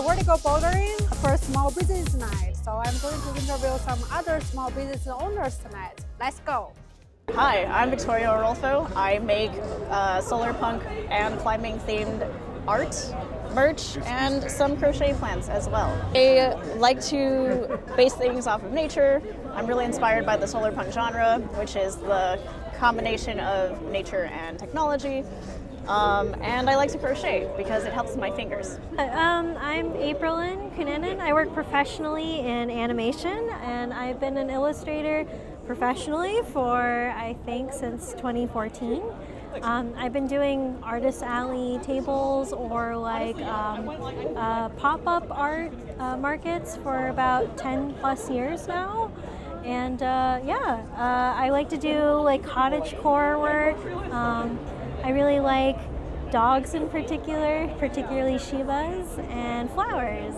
vertical bouldering for small business night. So I'm going to interview some other small business owners tonight. Let's go. Hi, I'm Victoria Orolfo. I make solar punk and climbing themed art, merch, and some crochet plants as well. I like to base things off of nature. I'm really inspired by the solar punk genre, which is the combination of nature and technology. And I like to crochet because it helps my fingers. I'm Aprilyn Cunanan. I work professionally in animation, and I've been an illustrator professionally for, I think, since 2014. I've been doing artist alley tables or like pop-up art markets for about 10 plus years now. And I like to do like cottagecore work. I really like dogs in particular, particularly Shibas, and flowers.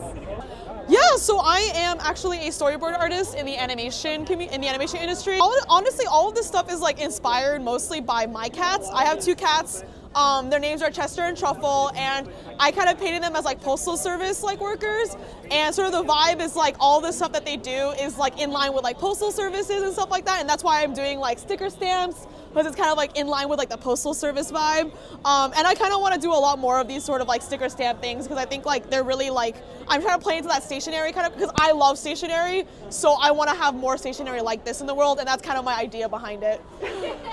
Yeah, so I am actually a storyboard artist in the animation industry. Honestly, all of this stuff is like inspired mostly by my cats. I have two cats. Their names are Chester and Truffle, and I kind of painted them as like postal service like workers, and sort of the vibe is like all the stuff that they do is like in line with like postal services and stuff like that, and that's why I'm doing like sticker stamps, because it's kind of like in line with like the postal service vibe. And I kind of want to do a lot more of these sort of like sticker stamp things, because I think like they're really like, I'm trying to play into that stationery kind of, because I love stationery, so I want to have more stationery like this in the world, and that's kind of my idea behind it.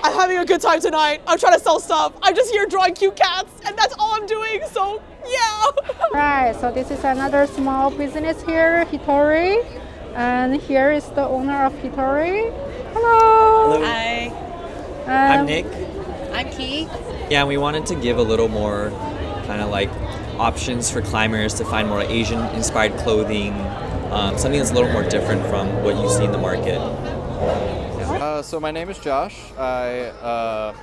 I'm having a good time tonight. I'm trying to sell stuff. I'm just here drawing cute cats, and that's all I'm doing, so yeah. Right, so this is another small business here, HITORII. And here is the owner of HITORII. Hello. Hi. I'm Nick. I'm Key. Yeah, and we wanted to give a little more kind of like options for climbers to find more Asian-inspired clothing, something that's a little more different from what you see in the market. So my name is Josh. I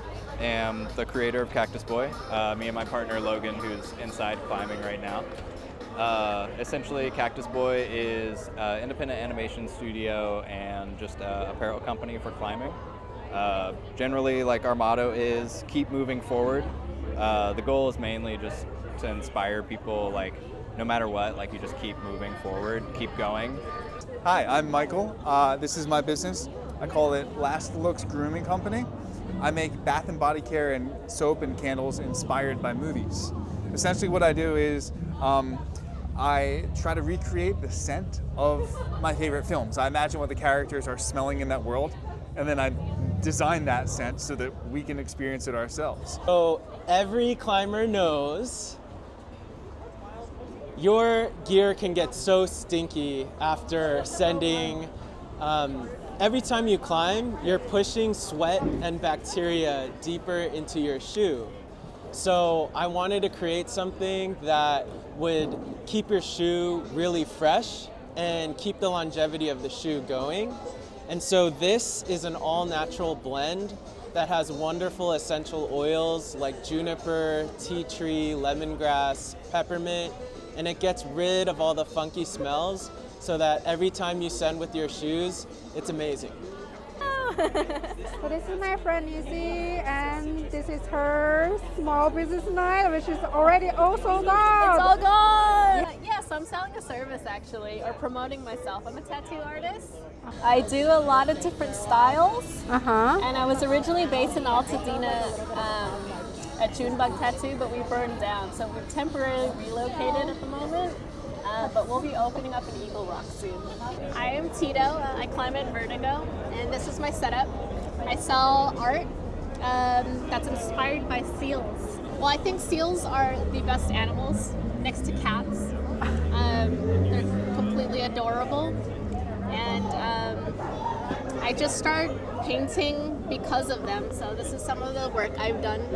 am the creator of Cactus Boy. Me and my partner Logan, who's inside climbing right now. Essentially, Cactus Boy is an independent animation studio and just an apparel company for climbing. Generally, like our motto is keep moving forward. The goal is mainly just to inspire people, like no matter what, like you just keep moving forward, keep going. Hi, I'm Michael. This is my business. I call it Last Looks Grooming Company. I make bath and body care and soap and candles inspired by movies. Essentially what I do is I try to recreate the scent of my favorite films. I imagine what the characters are smelling in that world, and then I design that scent so that we can experience it ourselves. So every climber knows your gear can get so stinky after sending. Every time you climb, you're pushing sweat and bacteria deeper into your shoe. So I wanted to create something that would keep your shoe really fresh and keep the longevity of the shoe going. And so this is an all-natural blend that has wonderful essential oils like juniper, tea tree, lemongrass, peppermint, and it gets rid of all the funky smells so that every time you send with your shoes, it's amazing. So this is my friend Nicey, and this is her small business night, which is already all sold out. It's all gone! Yeah, so I'm selling a service actually, or promoting myself. I'm a tattoo artist. I do a lot of different styles, and I was originally based in Altadena at Junebug Tattoo, but we burned down, so we're temporarily relocated at the moment. But we'll be opening up in Eagle Rock soon. I am Tito. I climb at Vertigo, and this is my setup. I sell art that's inspired by seals. Well, I think seals are the best animals next to cats. They're completely adorable, and I just started painting because of them. So this is some of the work I've done.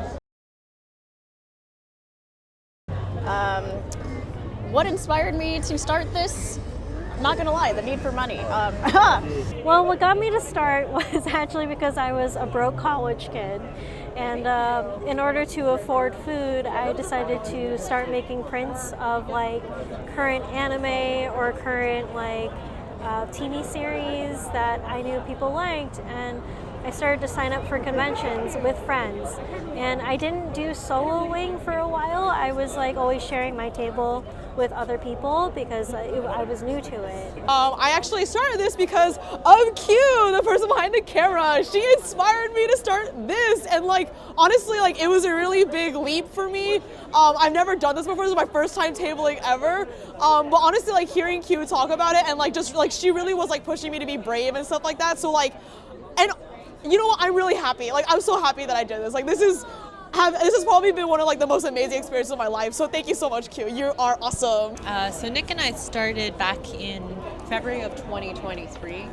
What inspired me to start this? I'm not gonna lie, the need for money. Well, what got me to start was actually because I was a broke college kid, and in order to afford food, I decided to start making prints of like current anime or current like TV series that I knew people liked, and I started to sign up for conventions with friends. And I didn't do soloing for a while. I was like always sharing my table with other people because I was new to it. I actually started this because of Q, the person behind the camera. She inspired me to start this, and like honestly, like it was a really big leap for me. I've never done this before. This is my first time tabling ever. But honestly, like hearing Q talk about it and like just like she really was like pushing me to be brave and stuff like that. So like, and you know what? I'm really happy. Like I'm so happy that I did this. Like this has probably been one of like the most amazing experiences of my life. So thank you so much, Q. You are awesome. So Nick and I started back in February of 2023,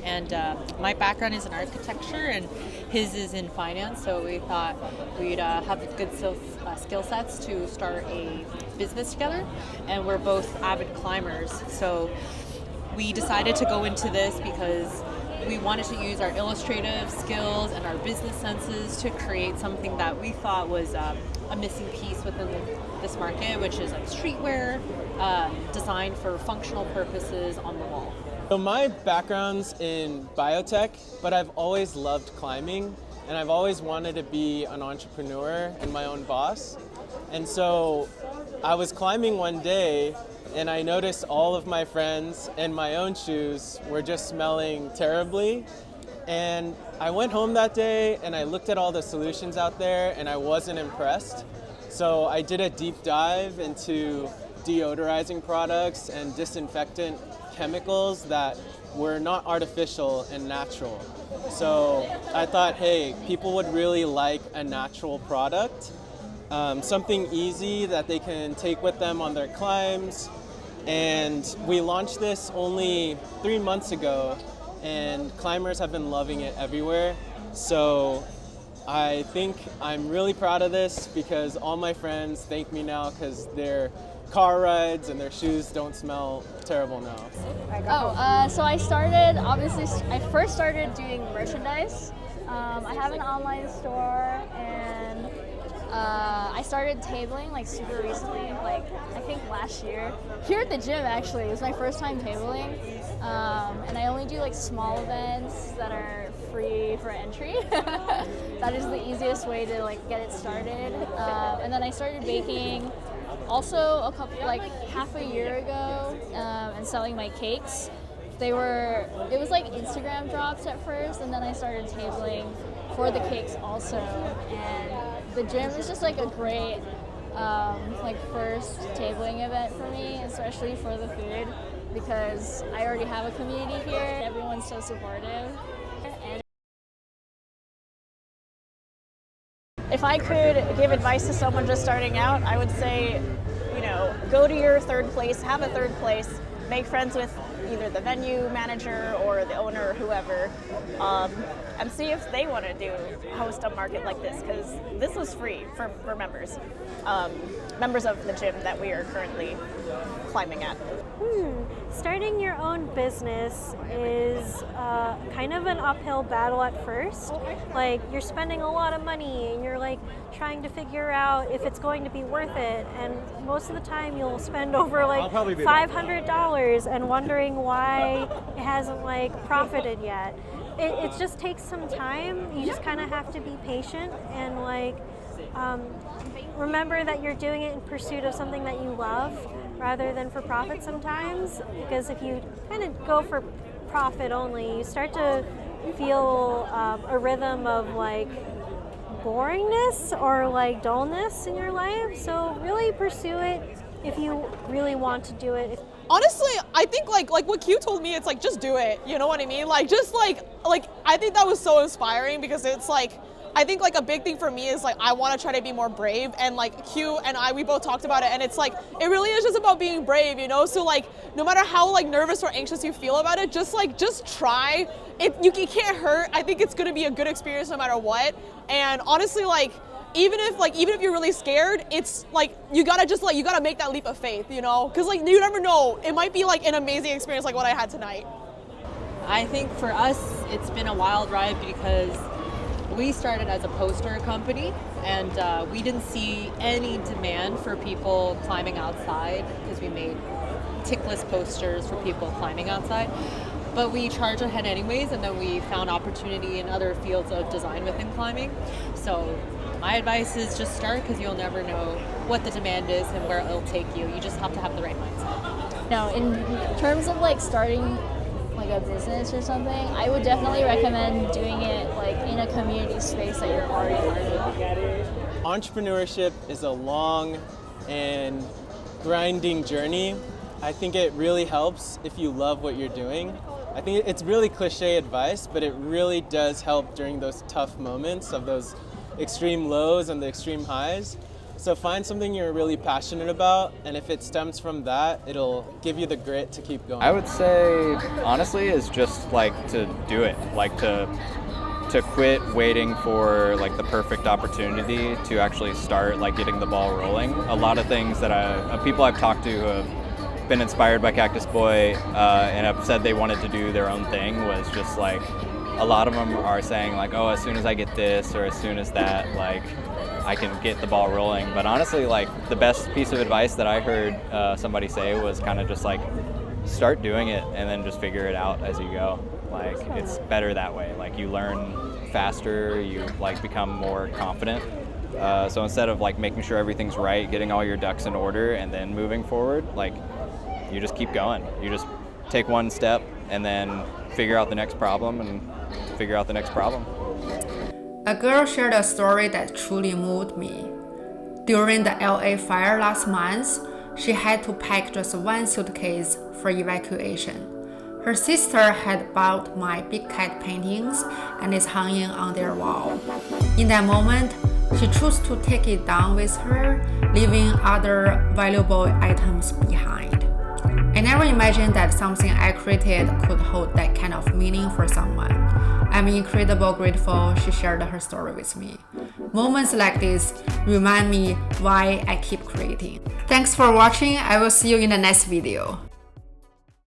and my background is in architecture and his is in finance. So we thought we'd have good skill sets to start a business together, and we're both avid climbers. So we decided to go into this because we wanted to use our illustrative skills and our business senses to create something that we thought was a missing piece within this market, which is like streetwear designed for functional purposes on the wall. So my background's in biotech, but I've always loved climbing, and I've always wanted to be an entrepreneur and my own boss. And so I was climbing one day, and I noticed all of my friends and my own shoes were just smelling terribly. And I went home that day and I looked at all the solutions out there and I wasn't impressed. So I did a deep dive into deodorizing products and disinfectant chemicals that were not artificial and natural. So I thought, hey, people would really like a natural product, something easy that they can take with them on their climbs. And we launched this only 3 months ago, and climbers have been loving it everywhere. So I think I'm really proud of this because all my friends thank me now because their car rides and their shoes don't smell terrible now. So I started, obviously, I first started doing merchandise. I have an online store, and I started tabling like super recently, like I think last year. Here at the gym actually, it was my first time tabling. And I only do like small events that are free for entry. That is the easiest way to like get it started. And then I started baking also like half a year ago, and selling my cakes. It was like Instagram drops at first, and then I started tabling for the cakes also. And the gym is just like a great like first tabling event for me, especially for the food, because I already have a community here. Everyone's so supportive. And if I could give advice to someone just starting out, I would say, you know, go to your third place, have a third place, make friends with either the venue manager or the owner or whoever, and see if they want to host a market like this, because this was free for members, members of the gym that we are currently climbing at. Starting your own business is kind of an uphill battle at first. Like, you're spending a lot of money and you're like trying to figure out if it's going to be worth it, and most of the time you'll spend over like $500 and wondering why it hasn't like profited yet. It just takes some time. You just kind of have to be patient and like remember that you're doing it in pursuit of something that you love rather than for profit sometimes, because if you kind of go for profit only, you start to feel a rhythm of like boringness or like dullness in your life. So really pursue it if you really want to do it. Honestly, I think like what Q told me, it's like just do it. You know what I mean? Like just like I think that was so inspiring, because it's like I think like a big thing for me is like I want to try to be more brave, and like Q and we both talked about it, and it's like it really is just about being brave, you know? So like no matter how like nervous or anxious you feel about it, just try. It can't hurt. I think it's gonna be a good experience no matter what. And honestly, like even if you're really scared, it's like you gotta make that leap of faith, you know? Because like you never know, it might be like an amazing experience like what I had tonight. I think for us, it's been a wild ride because we started as a poster company, and we didn't see any demand for people climbing outside because we made tickless posters for people climbing outside. but we charge ahead anyways, and then we found opportunity in other fields of design within climbing. So my advice is just start, because you'll never know what the demand is and where it'll take you. You just have to have the right mindset. Now, in terms of like starting like a business or something, I would definitely recommend doing it like in a community space that you're already part of. Entrepreneurship is a long and grinding journey. I think it really helps if you love what you're doing. I think it's really cliche advice, but it really does help during those tough moments of those extreme lows and the extreme highs. So find something you're really passionate about, and if it stems from that, it'll give you the grit to keep going. I would say, honestly, is just like to do it, like to quit waiting for like the perfect opportunity to actually start like getting the ball rolling. A lot of things that people I've talked to who have been inspired by Cactus Boy and have said they wanted to do their own thing was just like, a lot of them are saying like, oh, as soon as I get this or as soon as that, like I can get the ball rolling. But honestly, like the best piece of advice that I heard somebody say was kind of just like, start doing it and then just figure it out as you go. Like it's better that way. Like you learn faster, you like become more confident. So instead of like making sure everything's right, getting all your ducks in order and then moving forward, like you just keep going. You just take one step and then figure out the next problem and figure out the next problem. A girl shared a story that truly moved me. During the LA fire last month, she had to pack just one suitcase for evacuation. Her sister had bought my big cat paintings and is hanging on their wall. In that moment, she chose to take it down with her, leaving other valuable items behind. I never imagined that something I created could hold that kind of meaning for someone. I'm incredibly grateful she shared her story with me. Moments like this remind me why I keep creating. Thanks for watching. I will see you in the next video.